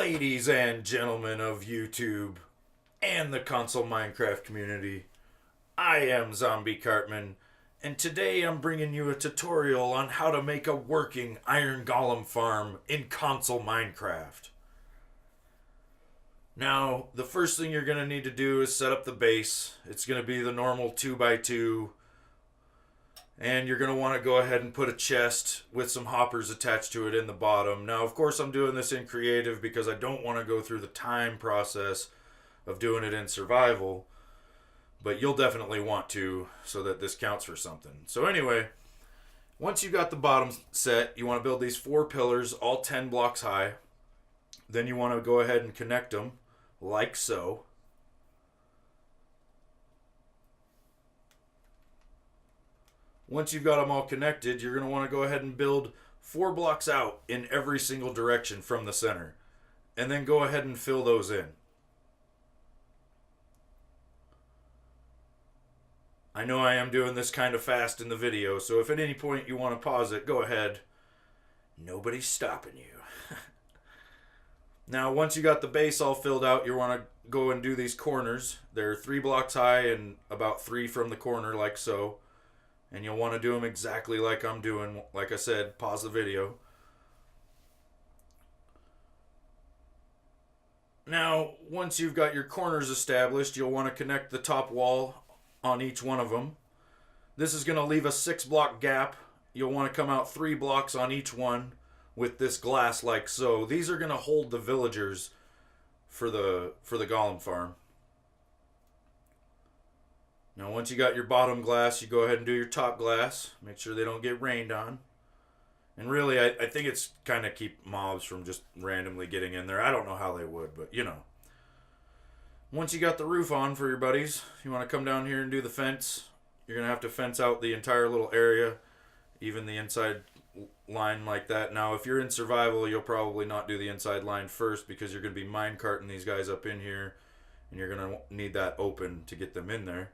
Ladies and gentlemen of YouTube and the console Minecraft community, I am Zombie Cartman, and today I'm bringing you a tutorial on how to make a working Iron Golem Farm in console Minecraft. Now, the first thing you're going to need to do is set up the base. It's going to be the normal 2x2, and you're going to want to go ahead and put a chest with some hoppers attached to it in the bottom. Now, of course, I'm doing this in creative because I don't want to go through the time process of doing it in survival. But you'll definitely want to so that this counts for something. So anyway, once you've got the bottom set, you want to build these 4 pillars, all 10 blocks high. Then you want to go ahead and connect them like so. Once you've got them all connected, you're going to want to go ahead and build 4 blocks out in every single direction from the center. And then go ahead and fill those in. I know I am doing this kind of fast in the video, so if at any point you want to pause it, go ahead. Nobody's stopping you. Now, once you got the base all filled out, you want to go and do these corners. They're 3 blocks high and about 3 from the corner, like so. And you'll want to do them exactly like I'm doing. Like I said, pause the video. Now, once you've got your corners established, you'll want to connect the top wall on each one of them. This is going to leave a 6-block gap. You'll want to come out 3 blocks on each one with this glass like so. These are going to hold the villagers for the golem farm. Now, once you got your bottom glass, you go ahead and do your top glass. Make sure they don't get rained on. And really, I think it's kind of keep mobs from just randomly getting in there. I don't know how they would, but you know. Once you got the roof on for your buddies, you want to come down here and do the fence. You're going to have to fence out the entire little area, even the inside line like that. Now, if you're in survival, you'll probably not do the inside line first because you're going to be minecarting these guys up in here, and you're going to need that open to get them in there.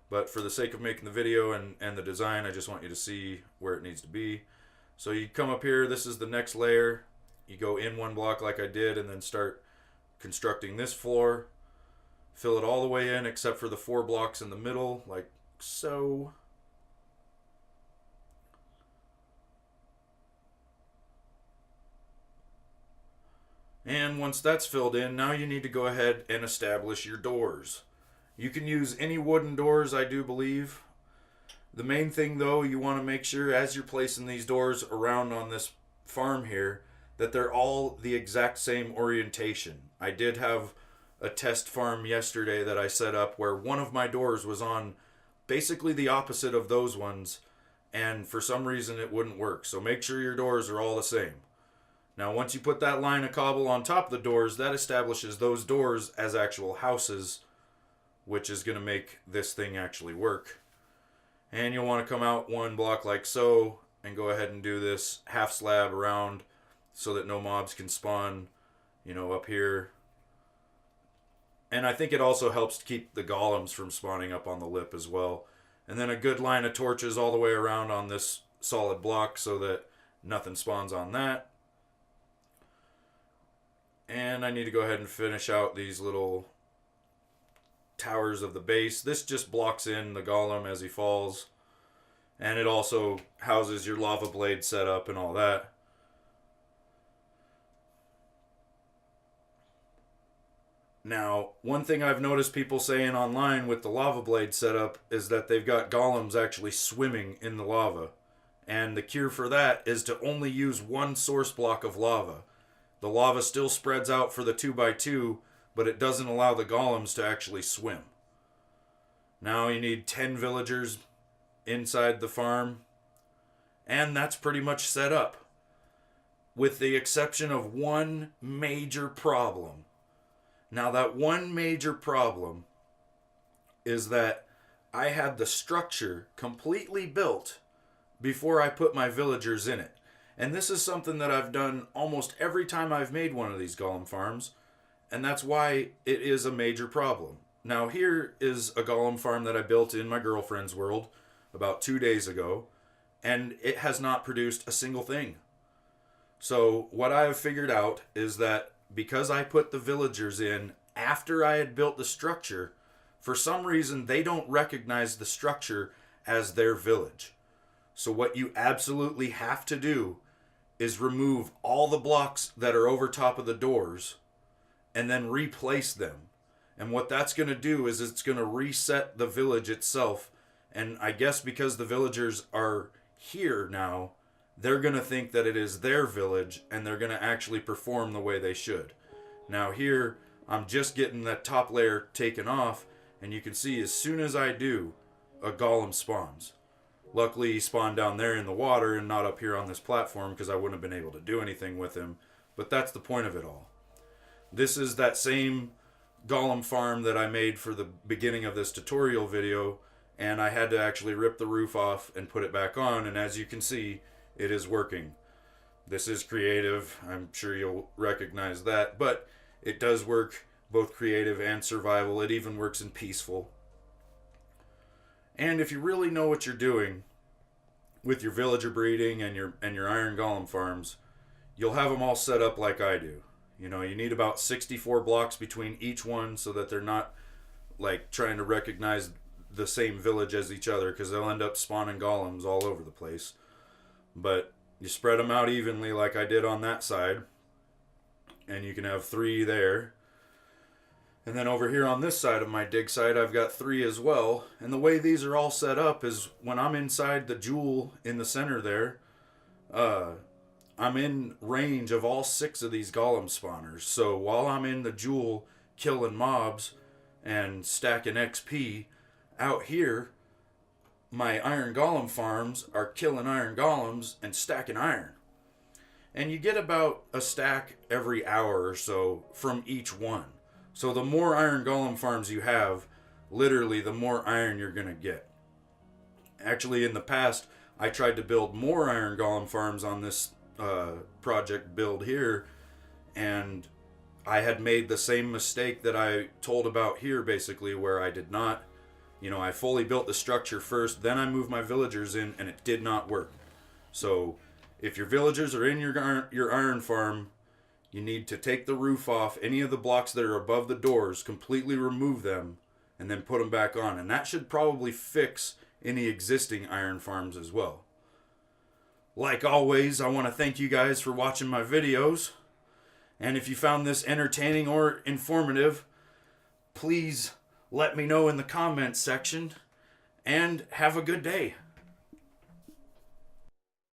But for the sake of making the video and the design, I just want you to see where it needs to be. So you come up here, this is the next layer. You go in 1 block like I did and then start constructing this floor. Fill it all the way in except for the 4 blocks in the middle, like so. And once that's filled in, now you need to go ahead and establish your doors. You can use any wooden doors, I do believe. The main thing, though, you want to make sure as you're placing these doors around on this farm here, that they're all the exact same orientation. I did have a test farm yesterday that I set up where one of my doors was on basically the opposite of those ones, and for some reason it wouldn't work. So make sure your doors are all the same. Now, once you put that line of cobble on top of the doors, that establishes those doors as actual houses, which is going to make this thing actually work. And you'll want to come out 1 block like so and go ahead and do this half slab around so that no mobs can spawn, up here. And I think it also helps to keep the golems from spawning up on the lip as well. And then a good line of torches all the way around on this solid block so that nothing spawns on that. And I need to go ahead and finish out these little towers of the base. This just blocks in the golem as he falls. And it also houses your lava blade setup and all that. Now, one thing I've noticed people saying online with the lava blade setup is that they've got golems actually swimming in the lava. And the cure for that is to only use 1 source block of lava. The lava still spreads out for the 2x2, but it doesn't allow the golems to actually swim. Now you need 10 villagers inside the farm, and that's pretty much set up. With the exception of one major problem. Now that one major problem is that I had the structure completely built before I put my villagers in it. And this is something that I've done almost every time I've made one of these golem farms, and that's why it is a major problem. Now here is a golem farm that I built in my girlfriend's world about 2 days ago, and it has not produced a single thing. So what I have figured out is that because I put the villagers in after I had built the structure, for some reason they don't recognize the structure as their village. So what you absolutely have to do is remove all the blocks that are over top of the doors and then replace them. And what that's going to do is it's going to reset the village itself. And I guess because the villagers are here now, they're going to think that it is their village and they're going to actually perform the way they should. Now here, I'm just getting that top layer taken off, and you can see as soon as I do, a golem spawns. Luckily, he spawned down there in the water and not up here on this platform because I wouldn't have been able to do anything with him. But that's the point of it all. This is that same golem farm that I made for the beginning of this tutorial video, and I had to actually rip the roof off and put it back on, and as you can see, it is working. This is creative. I'm sure you'll recognize that, but it does work both creative and survival. It even works in peaceful. And if you really know what you're doing with your villager breeding and your Iron Golem farms, you'll have them all set up like I do. You know, you need about 64 blocks between each one so that they're not like trying to recognize the same village as each other, because they'll end up spawning golems all over the place. But you spread them out evenly like I did on that side, and you can have 3 there. And then over here on this side of my dig site, I've got 3 as well. And the way these are all set up is when I'm inside the jewel in the center there, I'm in range of all 6 of these golem spawners. So while I'm in the jewel killing mobs and stacking XP, out here, my Iron Golem farms are killing iron golems and stacking iron. And you get about a stack every hour or so from each one. So the more Iron Golem farms you have, literally the more iron you're going to get. Actually, in the past, I tried to build more Iron Golem farms on this project build here, and I had made the same mistake that I told about here, basically, where I did not, I fully built the structure first, then I moved my villagers in, and it did not work. So if your villagers are in your iron farm, you need to take the roof off, any of the blocks that are above the doors, completely remove them, and then put them back on. And that should probably fix any existing iron farms as well. Like always, I want to thank you guys for watching my videos. And if you found this entertaining or informative, please let me know in the comments section. And have a good day.